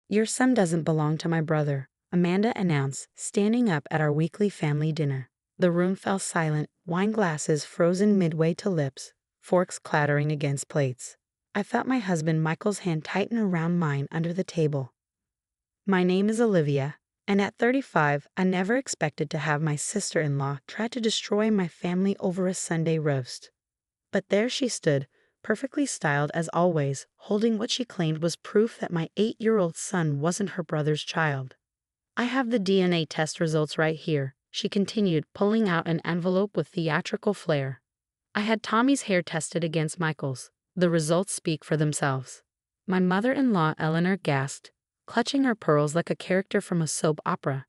Your son doesn't belong to my brother, Amanda announced, standing up at our weekly family dinner. The room fell silent, wine glasses frozen midway to lips, forks clattering against plates. I felt my husband Michael's hand tighten around mine under the table. My name is Olivia, and at 35, I never expected to have my sister-in-law try to destroy my family over a Sunday roast. But there she stood, perfectly styled as always, holding what she claimed was proof that my 8-year-old son wasn't her brother's child. I have the DNA test results right here, she continued, pulling out an envelope with theatrical flair. I had Tommy's hair tested against Michael's. The results speak for themselves. My mother-in-law Eleanor gasped, clutching her pearls like a character from a soap opera.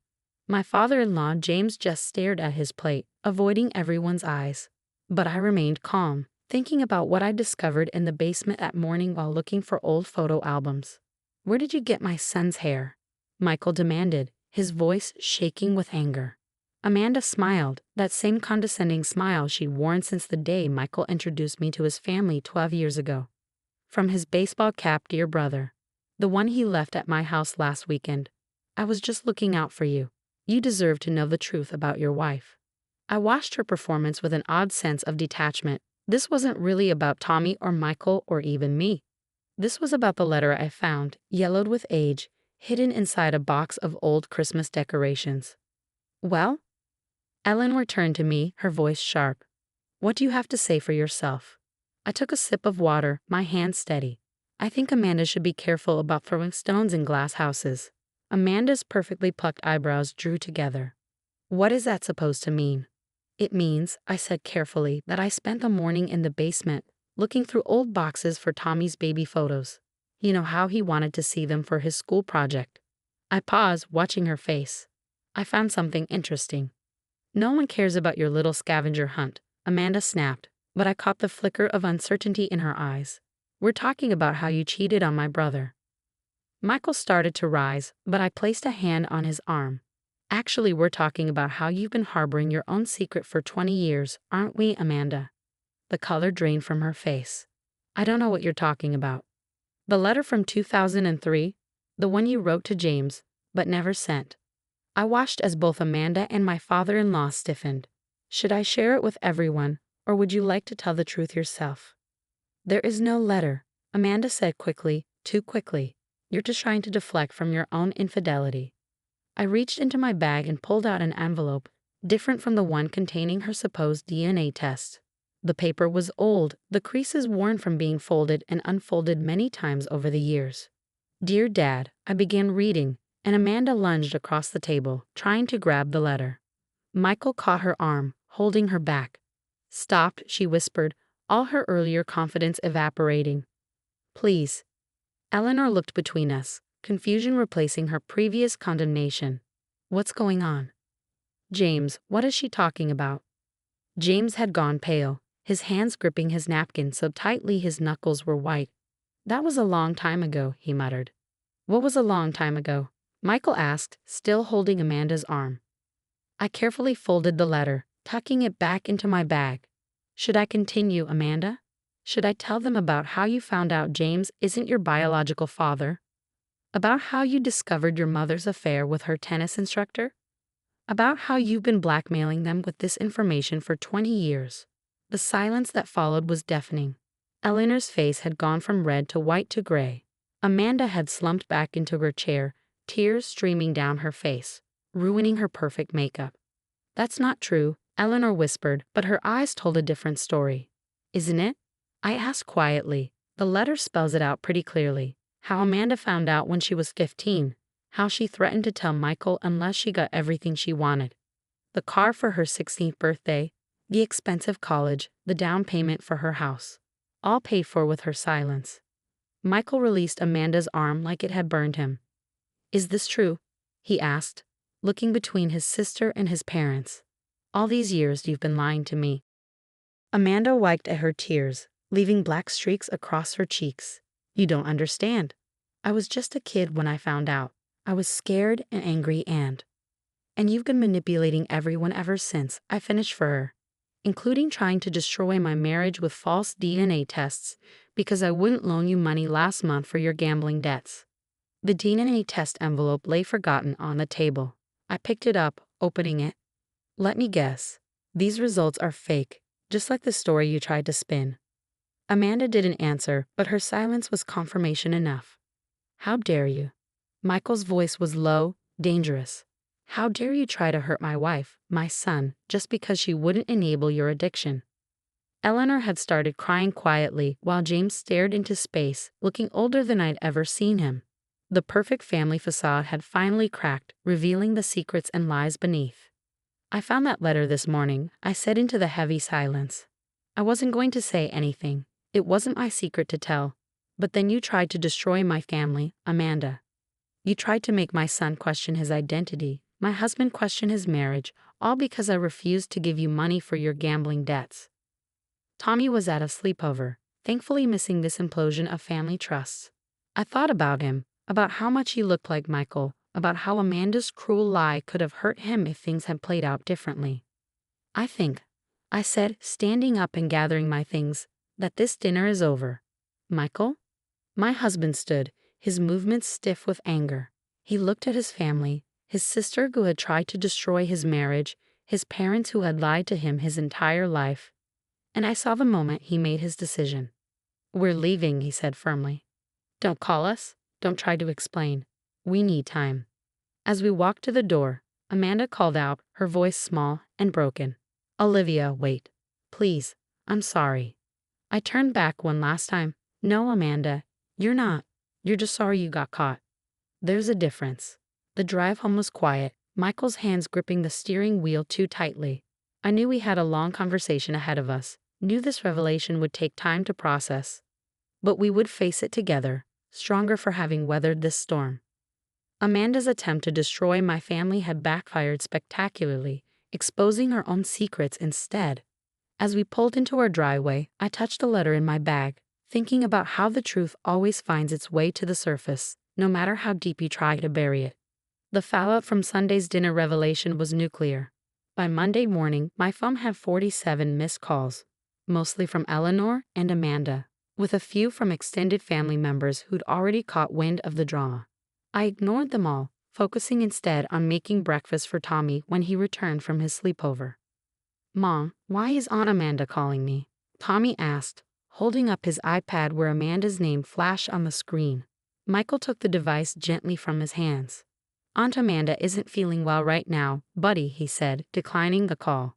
My father-in-law James just stared at his plate, avoiding everyone's eyes. But I remained calm, thinking about what I discovered in the basement that morning while looking for old photo albums. "Where did you get my son's hair?" Michael demanded, his voice shaking with anger. Amanda smiled, that same condescending smile she'd worn since the day Michael introduced me to his family 12 years ago. "From his baseball cap, dear brother. The one he left at my house last weekend. I was just looking out for you. You deserve to know the truth about your wife." I watched her performance with an odd sense of detachment. This wasn't really about Tommy or Michael or even me. This was about the letter I found, yellowed with age, hidden inside a box of old Christmas decorations. "Well?" Eleanor turned to me, her voice sharp. "What do you have to say for yourself?" I took a sip of water, my hand steady. I think Amanda should be careful about throwing stones in glass houses. Amanda's perfectly plucked eyebrows drew together. "What is that supposed to mean?" "It means," I said carefully, "that I spent the morning in the basement, looking through old boxes for Tommy's baby photos. You know how he wanted to see them for his school project." I paused, watching her face. "I found something interesting." "No one cares about your little scavenger hunt," Amanda snapped, but I caught the flicker of uncertainty in her eyes. "We're talking about how you cheated on my brother." Michael started to rise, but I placed a hand on his arm. "Actually, we're talking about how you've been harboring your own secret for 20 years, aren't we, Amanda?" The color drained from her face. "I don't know what you're talking about." "The letter from 2003? The one you wrote to James, but never sent." I watched as both Amanda and my father-in-law stiffened. "Should I share it with everyone, or would you like to tell the truth yourself?" "There is no letter," Amanda said quickly, too quickly. "You're just trying to deflect from your own infidelity." I reached into my bag and pulled out an envelope, different from the one containing her supposed DNA test. The paper was old, the creases worn from being folded and unfolded many times over the years. "Dear Dad," I began reading, and Amanda lunged across the table, trying to grab the letter. Michael caught her arm, holding her back. "Stop," she whispered, all her earlier confidence evaporating. "Please." Eleanor looked between us, confusion replacing her previous condemnation. "What's going on?" "James, what is she talking about?" James had gone pale, his hands gripping his napkin so tightly his knuckles were white. "That was a long time ago," he muttered. "What was a long time ago?" Michael asked, still holding Amanda's arm. I carefully folded the letter, tucking it back into my bag. "Should I continue, Amanda? Should I tell them about how you found out James isn't your biological father? About how you discovered your mother's affair with her tennis instructor? About how you've been blackmailing them with this information for 20 years? The silence that followed was deafening. Eleanor's face had gone from red to white to gray. Amanda had slumped back into her chair, tears streaming down her face, ruining her perfect makeup. "That's not true," Eleanor whispered, but her eyes told a different story. "Isn't it?" I asked quietly. "The letter spells it out pretty clearly. How Amanda found out when she was 15. How she threatened to tell Michael unless she got everything she wanted. The car for her 16th birthday, the expensive college, the down payment for her house. All paid for with her silence." Michael released Amanda's arm like it had burned him. "Is this true?" he asked, looking between his sister and his parents. "All these years you've been lying to me." Amanda wiped at her tears, leaving black streaks across her cheeks. "You don't understand. I was just a kid when I found out. I was scared and angry and you've been manipulating everyone ever since," I finished for her, "including trying to destroy my marriage with false DNA tests because I wouldn't loan you money last month for your gambling debts." The DNA test envelope lay forgotten on the table. I picked it up, opening it. Let me guess. These results are fake, just like the story you tried to spin. Amanda didn't answer, but her silence was confirmation enough. How dare you? Michael's voice was low, dangerous. How dare you try to hurt my wife, my son, just because she wouldn't enable your addiction? Eleanor had started crying quietly while James stared into space, looking older than I'd ever seen him. The perfect family facade had finally cracked, revealing the secrets and lies beneath. I found that letter this morning, I said into the heavy silence. I wasn't going to say anything. It wasn't my secret to tell. But then you tried to destroy my family, Amanda. You tried to make my son question his identity, my husband question his marriage, all because I refused to give you money for your gambling debts. Tommy was at a sleepover, thankfully missing this implosion of family trusts. I thought about him, about how much he looked like Michael, about how Amanda's cruel lie could have hurt him if things had played out differently. I said, standing up and gathering my things, that this dinner is over. Michael? My husband stood, his movements stiff with anger. He looked at his family, his sister who had tried to destroy his marriage, his parents who had lied to him his entire life. And I saw the moment he made his decision. We're leaving, he said firmly. Don't call us. Don't try to explain. We need time. As we walked to the door, Amanda called out, her voice small and broken. Olivia, wait. Please, I'm sorry. I turned back one last time. No, Amanda, you're not. You're just sorry you got caught. There's a difference. The drive home was quiet, Michael's hands gripping the steering wheel too tightly. I knew we had a long conversation ahead of us, knew this revelation would take time to process. But we would face it together, stronger for having weathered this storm. Amanda's attempt to destroy my family had backfired spectacularly, exposing her own secrets instead. As we pulled into our driveway, I touched the letter in my bag, thinking about how the truth always finds its way to the surface, no matter how deep you try to bury it. The fallout from Sunday's dinner revelation was nuclear. By Monday morning, my phone had 47 missed calls, mostly from Eleanor and Amanda, with a few from extended family members who'd already caught wind of the drama. I ignored them all, focusing instead on making breakfast for Tommy when he returned from his sleepover. Mom, why is Aunt Amanda calling me? Tommy asked, holding up his iPad where Amanda's name flashed on the screen. Michael took the device gently from his hands. Aunt Amanda isn't feeling well right now, buddy, he said, declining the call.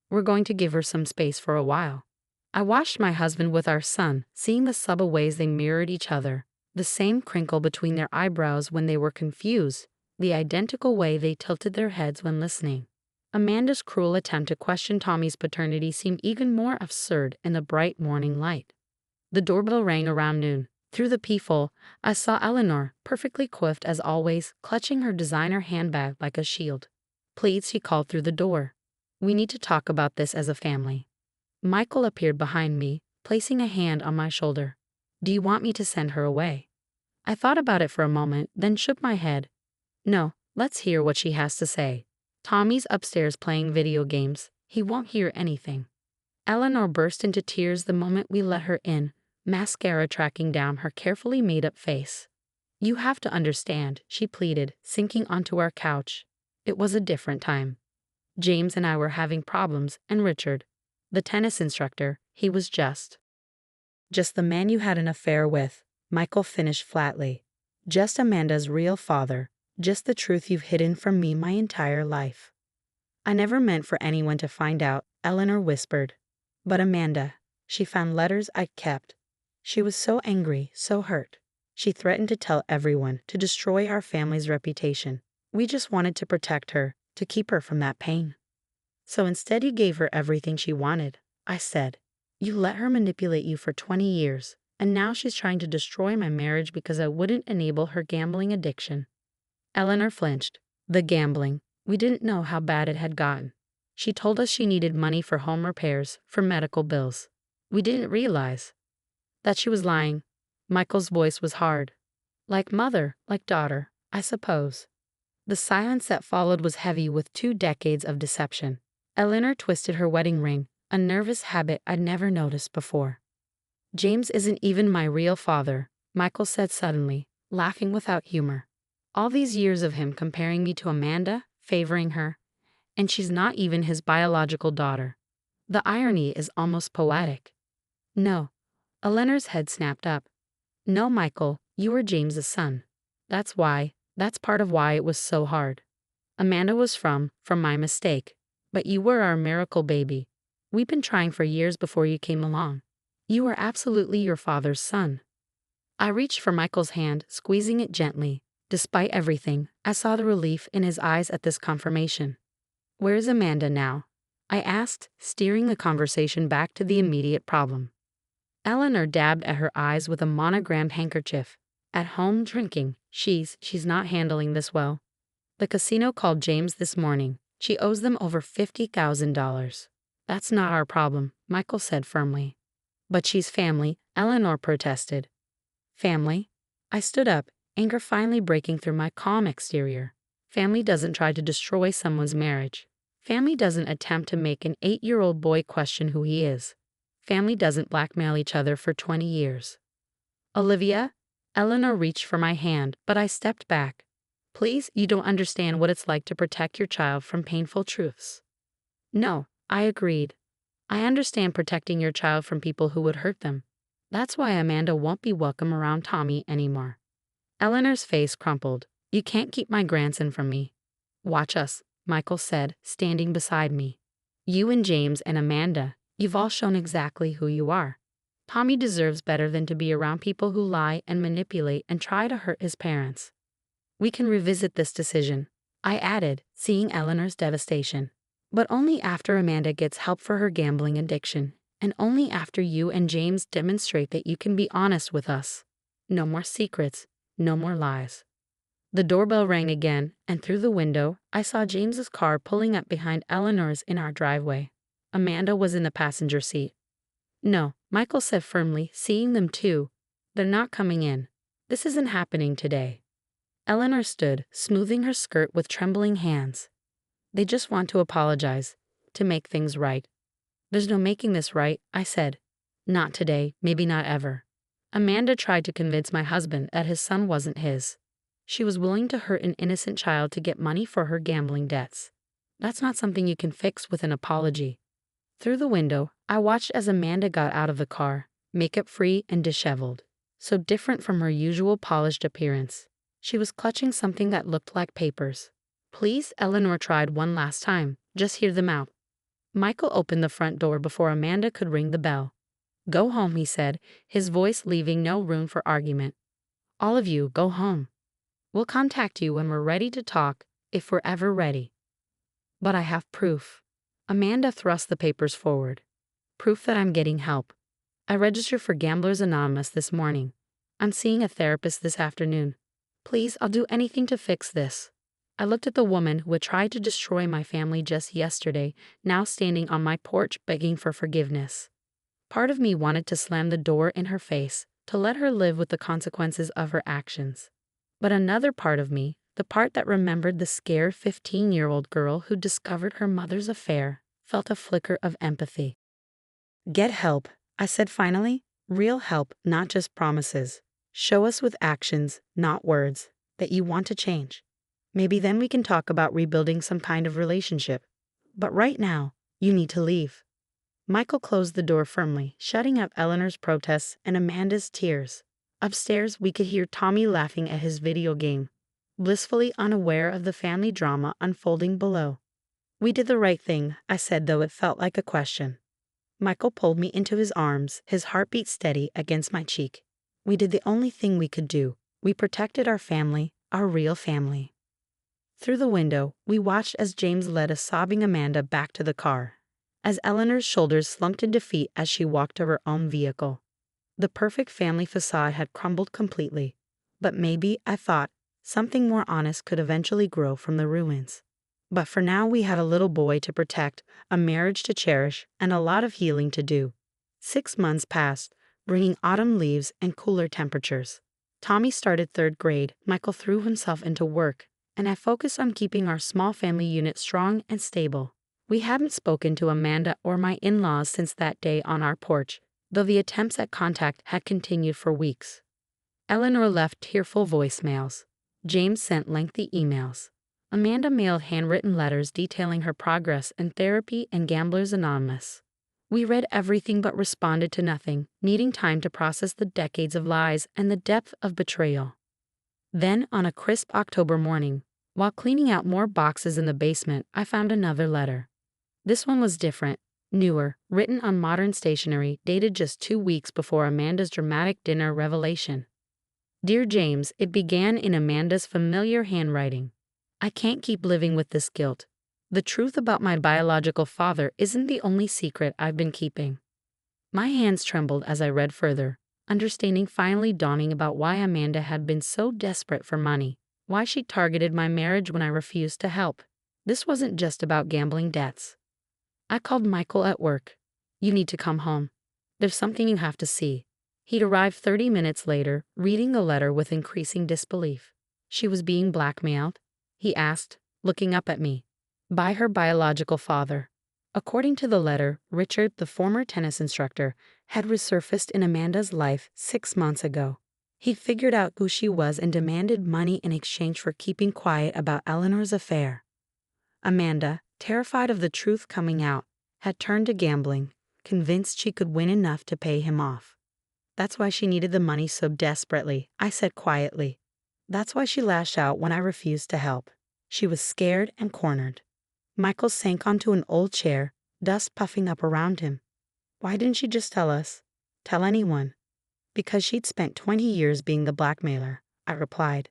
We're going to give her some space for a while. I watched my husband with our son, seeing the subtle ways they mirrored each other, the same crinkle between their eyebrows when they were confused, the identical way they tilted their heads when listening. Amanda's cruel attempt to question Tommy's paternity seemed even more absurd in the bright morning light. The doorbell rang around noon. Through the peephole, I saw Eleanor, perfectly coiffed as always, clutching her designer handbag like a shield. Please, she called through the door. We need to talk about this as a family. Michael appeared behind me, placing a hand on my shoulder. Do you want me to send her away? I thought about it for a moment, then shook my head. No, let's hear what she has to say. Tommy's upstairs playing video games. He won't hear anything. Eleanor burst into tears the moment we let her in, mascara tracking down her carefully made-up face. You have to understand, she pleaded, sinking onto our couch. It was a different time. James and I were having problems, and Richard, the tennis instructor, he was just the man you had an affair with, Michael finished flatly. Just Amanda's real father, just the truth you've hidden from me my entire life. I never meant for anyone to find out, Eleanor whispered. But Amanda, she found letters I'd kept. She was so angry, so hurt. She threatened to tell everyone, to destroy our family's reputation. We just wanted to protect her, to keep her from that pain. So instead you gave her everything she wanted, I said. You let her manipulate you for 20 years, and now she's trying to destroy my marriage because I wouldn't enable her gambling addiction. Eleanor flinched. The gambling. We didn't know how bad it had gotten. She told us she needed money for home repairs, for medical bills. We didn't realize that she was lying. Michael's voice was hard. Like mother, like daughter, I suppose. The silence that followed was heavy with 2 decades of deception. Eleanor twisted her wedding ring, a nervous habit I'd never noticed before. James isn't even my real father, Michael said suddenly, laughing without humor. All these years of him comparing me to Amanda, favoring her, and she's not even his biological daughter. The irony is almost poetic. No. Eleanor's head snapped up. No, Michael, you were James's son. That's part of why it was so hard. Amanda was from my mistake. But you were our miracle baby. We've been trying for years before you came along. You were absolutely your father's son. I reached for Michael's hand, squeezing it gently. Despite everything, I saw the relief in his eyes at this confirmation. Where's Amanda now? I asked, steering the conversation back to the immediate problem. Eleanor dabbed at her eyes with a monogrammed handkerchief. At home drinking. She's not handling this well. The casino called James this morning. She owes them over $50,000. That's not our problem, Michael said firmly. But she's family, Eleanor protested. Family? I stood up, anger finally breaking through my calm exterior. Family doesn't try to destroy someone's marriage. Family doesn't attempt to make an 8-year-old boy question who he is. Family doesn't blackmail each other for 20 years. Olivia? Eleanor reached for my hand, but I stepped back. Please, you don't understand what it's like to protect your child from painful truths. No, I agreed. I understand protecting your child from people who would hurt them. That's why Amanda won't be welcome around Tommy anymore. Eleanor's face crumpled. You can't keep my grandson from me. Watch us, Michael said, standing beside me. You and James and Amanda, you've all shown exactly who you are. Tommy deserves better than to be around people who lie and manipulate and try to hurt his parents. We can revisit this decision, I added, seeing Eleanor's devastation. But only after Amanda gets help for her gambling addiction, and only after you and James demonstrate that you can be honest with us. No more secrets, no more lies. The doorbell rang again, and through the window, I saw James's car pulling up behind Eleanor's in our driveway. Amanda was in the passenger seat. No, Michael said firmly, seeing them too. They're not coming in. This isn't happening today. Eleanor stood, smoothing her skirt with trembling hands. They just want to apologize, to make things right. There's no making this right, I said. Not today, maybe not ever. Amanda tried to convince my husband that his son wasn't his. She was willing to hurt an innocent child to get money for her gambling debts. That's not something you can fix with an apology. Through the window, I watched as Amanda got out of the car, makeup-free and disheveled, so different from her usual polished appearance. She was clutching something that looked like papers. Please, Eleanor tried one last time. Just hear them out. Michael opened the front door before Amanda could ring the bell. Go home, he said, his voice leaving no room for argument. All of you, go home. We'll contact you when we're ready to talk, if we're ever ready. But I have proof. Amanda thrust the papers forward. Proof that I'm getting help. I registered for Gamblers Anonymous this morning. I'm seeing a therapist this afternoon. Please, I'll do anything to fix this. I looked at the woman who had tried to destroy my family just yesterday, now standing on my porch begging for forgiveness. Part of me wanted to slam the door in her face, to let her live with the consequences of her actions. But another part of me, the part that remembered the scared 15-year-old girl who discovered her mother's affair, felt a flicker of empathy. Get help, I said finally. Real help, not just promises. Show us with actions, not words, that you want to change. Maybe then we can talk about rebuilding some kind of relationship. But right now, you need to leave. Michael closed the door firmly, shutting out Eleanor's protests and Amanda's tears. Upstairs, we could hear Tommy laughing at his video game, blissfully unaware of the family drama unfolding below. We did the right thing, I said, though it felt like a question. Michael pulled me into his arms, his heartbeat steady against my cheek. We did the only thing we could do. We protected our family, our real family. Through the window, we watched as James led a sobbing Amanda back to the car, as Eleanor's shoulders slumped in defeat as she walked to her own vehicle. The perfect family facade had crumbled completely, but maybe, I thought, something more honest could eventually grow from the ruins. But for now we had a little boy to protect, a marriage to cherish, and a lot of healing to do. 6 months passed, bringing autumn leaves and cooler temperatures. Tommy started 3rd grade, Michael threw himself into work, and I focused on keeping our small family unit strong and stable. We hadn't spoken to Amanda or my in-laws since that day on our porch, though the attempts at contact had continued for weeks. Eleanor left tearful voicemails. James sent lengthy emails. Amanda mailed handwritten letters detailing her progress in therapy and Gamblers Anonymous. We read everything but responded to nothing, needing time to process the decades of lies and the depth of betrayal. Then, on a crisp October morning, while cleaning out more boxes in the basement, I found another letter. This one was different, newer, written on modern stationery, dated just 2 weeks before Amanda's dramatic dinner revelation. Dear James, it began in Amanda's familiar handwriting. I can't keep living with this guilt. The truth about my biological father isn't the only secret I've been keeping. My hands trembled as I read further, understanding finally dawning about why Amanda had been so desperate for money, why she targeted my marriage when I refused to help. This wasn't just about gambling debts. I called Michael at work. You need to come home. There's something you have to see. He'd arrived 30 minutes later, reading the letter with increasing disbelief. She was being blackmailed? He asked, looking up at me. By her biological father. According to the letter, Richard, the former tennis instructor, had resurfaced in Amanda's life 6 months ago. He'd figured out who she was and demanded money in exchange for keeping quiet about Eleanor's affair. Amanda, terrified of the truth coming out, had turned to gambling, convinced she could win enough to pay him off. That's why she needed the money so desperately, I said quietly. That's why she lashed out when I refused to help. She was scared and cornered. Michael sank onto an old chair, dust puffing up around him. Why didn't she just tell us? Tell anyone? Because she'd spent 20 years being the blackmailer, I replied.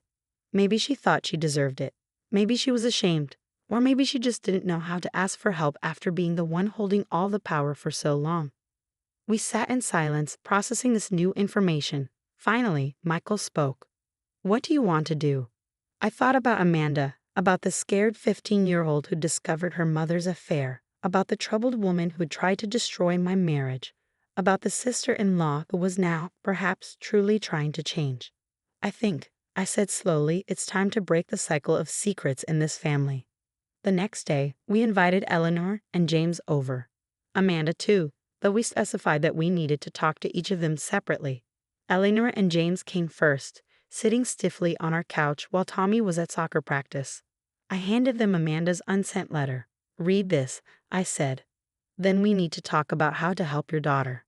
Maybe she thought she deserved it. Maybe she was ashamed. Or maybe she just didn't know how to ask for help after being the one holding all the power for so long. We sat in silence, processing this new information. Finally, Michael spoke. What do you want to do? I thought about Amanda, about the scared 15-year-old who discovered her mother's affair, about the troubled woman who tried to destroy my marriage, about the sister-in-law who was now, perhaps, truly trying to change. I said slowly, it's time to break the cycle of secrets in this family. The next day, we invited Eleanor and James over. Amanda, too, though we specified that we needed to talk to each of them separately. Eleanor and James came first, sitting stiffly on our couch while Tommy was at soccer practice. I handed them Amanda's unsent letter. Read this, I said. Then we need to talk about how to help your daughter.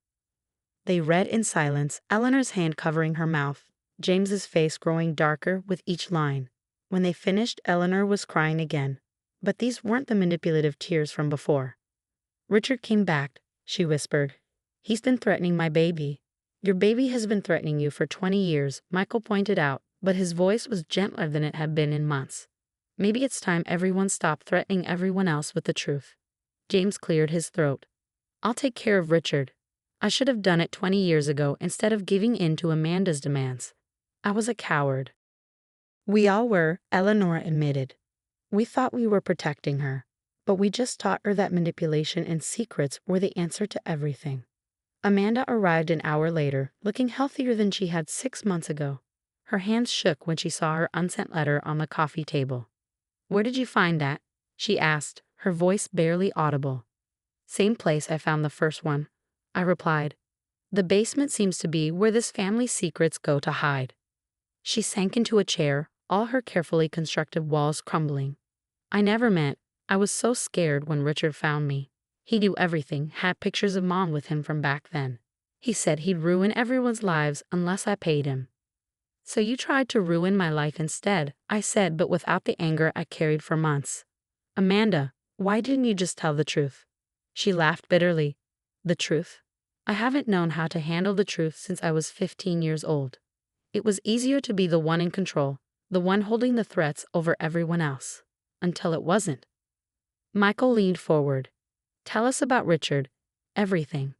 They read in silence, Eleanor's hand covering her mouth, James's face growing darker with each line. When they finished, Eleanor was crying again. But these weren't the manipulative tears from before. Richard came back, she whispered. He's been threatening my baby. Your baby has been threatening you for 20 years, Michael pointed out, but his voice was gentler than it had been in months. Maybe it's time everyone stopped threatening everyone else with the truth. James cleared his throat. I'll take care of Richard. I should have done it 20 years ago instead of giving in to Amanda's demands. I was a coward. We all were, Eleanor admitted. We thought we were protecting her, but we just taught her that manipulation and secrets were the answer to everything. Amanda arrived an hour later, looking healthier than she had 6 months ago. Her hands shook when she saw her unsent letter on the coffee table. Where did you find that? She asked, her voice barely audible. Same place I found the first one, I replied. The basement seems to be where this family's secrets go to hide. She sank into a chair, all her carefully constructed walls crumbling. I never meant. I was so scared when Richard found me. He knew everything, had pictures of Mom with him from back then. He said he'd ruin everyone's lives unless I paid him. So you tried to ruin my life instead, I said, but without the anger I carried for months. Amanda, why didn't you just tell the truth? She laughed bitterly. The truth? I haven't known how to handle the truth since I was 15 years old. It was easier to be the one in control, the one holding the threats over everyone else. Until it wasn't. Michael leaned forward. Tell us about Richard. Everything.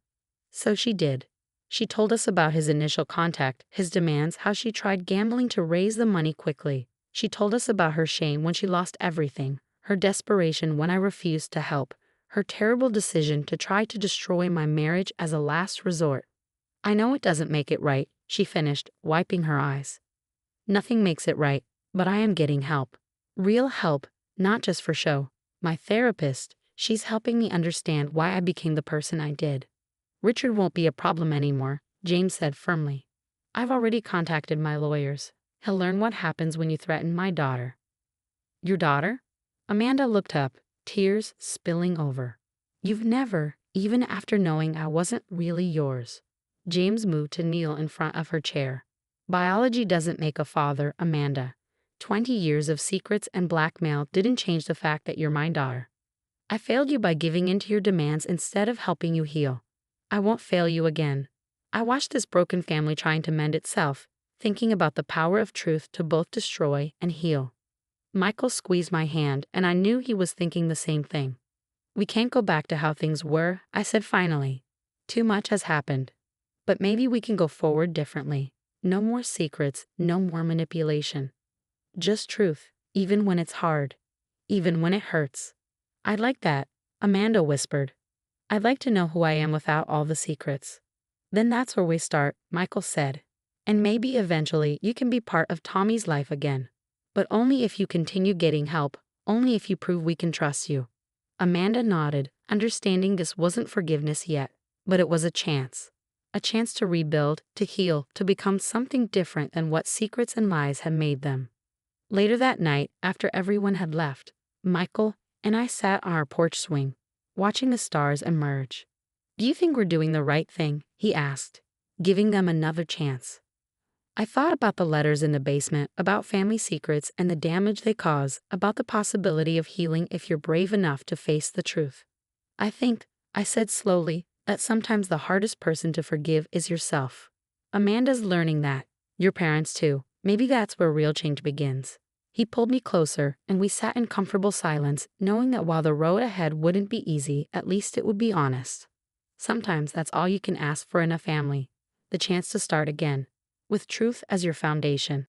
So she did. She told us about his initial contact, his demands, how she tried gambling to raise the money quickly. She told us about her shame when she lost everything, her desperation when I refused to help, her terrible decision to try to destroy my marriage as a last resort. I know it doesn't make it right, she finished, wiping her eyes. Nothing makes it right, but I am getting help. Real help, not just for show. My therapist, she's helping me understand why I became the person I did. Richard won't be a problem anymore, James said firmly. I've already contacted my lawyers. He'll learn what happens when you threaten my daughter. Your daughter? Amanda looked up, tears spilling over. You've never, even after knowing I wasn't really yours. James moved to kneel in front of her chair. Biology doesn't make a father, Amanda. 20 years of secrets and blackmail didn't change the fact that you're my daughter. I failed you by giving in to your demands instead of helping you heal. I won't fail you again. I watched this broken family trying to mend itself, thinking about the power of truth to both destroy and heal. Michael squeezed my hand, and I knew he was thinking the same thing. We can't go back to how things were, I said finally. Too much has happened. But maybe we can go forward differently. No more secrets, no more manipulation. Just truth, even when it's hard. Even when it hurts. I'd like that, Amanda whispered. I'd like to know who I am without all the secrets. Then that's where we start, Michael said. And maybe eventually you can be part of Tommy's life again. But only if you continue getting help, only if you prove we can trust you. Amanda nodded, understanding this wasn't forgiveness yet, but it was a chance. A chance to rebuild, to heal, to become something different than what secrets and lies had made them. Later that night, after everyone had left, Michael and I sat on our porch swing, watching the stars emerge. Do you think we're doing the right thing? He asked, giving them another chance. I thought about the letters in the basement, about family secrets and the damage they cause, about the possibility of healing if you're brave enough to face the truth. I think, I said slowly, that sometimes the hardest person to forgive is yourself. Amanda's learning that. Your parents too. Maybe that's where real change begins. He pulled me closer, and we sat in comfortable silence, knowing that while the road ahead wouldn't be easy, at least it would be honest. Sometimes that's all you can ask for in a family. The chance to start again. With truth as your foundation.